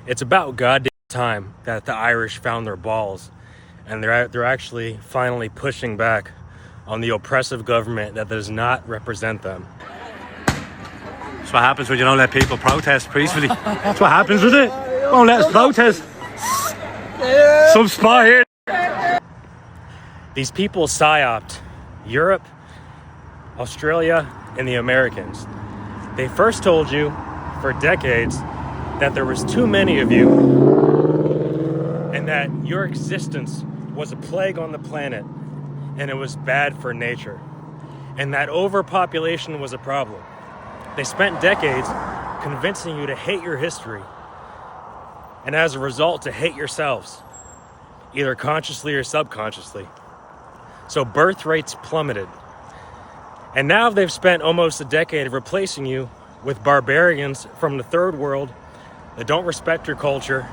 It's about goddamn time that the Irish found their balls, and they're actually finally pushing back on the oppressive government that does not represent them. That's what happens when you don't let people protest peacefully. That's what happens with it. Won't let us protest. Some spy here. These people psyoped Europe, Australia, and the Americans. They first told you for decades that there was too many of you and that your existence was a plague on the planet and it was bad for nature and that overpopulation was a problem. They spent decades convincing you to hate your history and as a result to hate yourselves, either consciously or subconsciously. So birth rates plummeted. And now they've spent almost a decade replacing you with barbarians from the third world that don't respect your culture.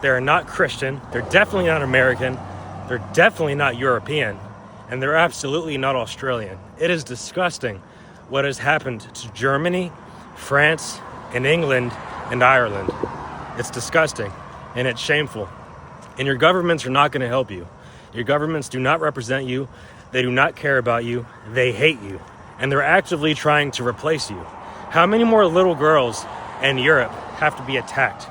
They're not Christian. They're definitely not American. They're definitely not European. And they're absolutely not Australian. It is disgusting what has happened to Germany, France, and England, and Ireland. It's disgusting, and it's shameful. And your governments are not going to help you. Your governments do not represent you. They do not care about you. They hate you. And they're actively trying to replace you. How many more little girls in Europe have to be attacked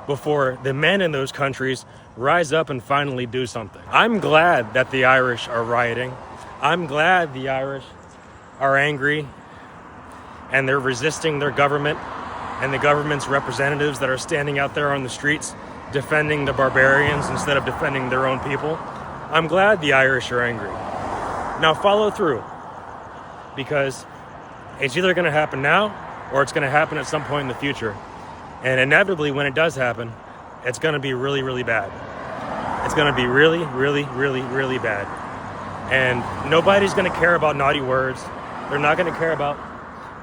before the men in those countries rise up and finally do something? I'm glad that the Irish are rioting. I'm glad the Irish are angry and they're resisting their government and the government's representatives that are standing out there on the streets defending the barbarians instead of defending their own people. I'm glad the Irish are angry. Now follow through, because it's either going to happen now or it's going to happen at some point in the future. And inevitably, when it does happen, it's going to be really, really bad. It's going to be really, really, really, really bad. And nobody's going to care about naughty words. They're not going to care about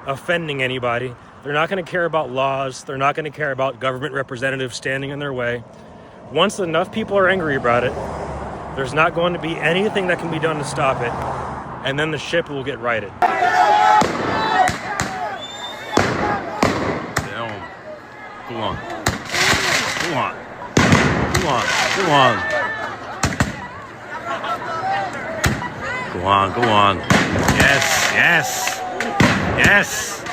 offending anybody. They're not going to care about laws. They're not going to care about government representatives standing in their way. Once enough people are angry about it, there's not going to be anything that can be done to stop it. And then the ship will get righted. Go on. Go on. Go on. Go on. Go on. Go on. Yes. Yes. Yes.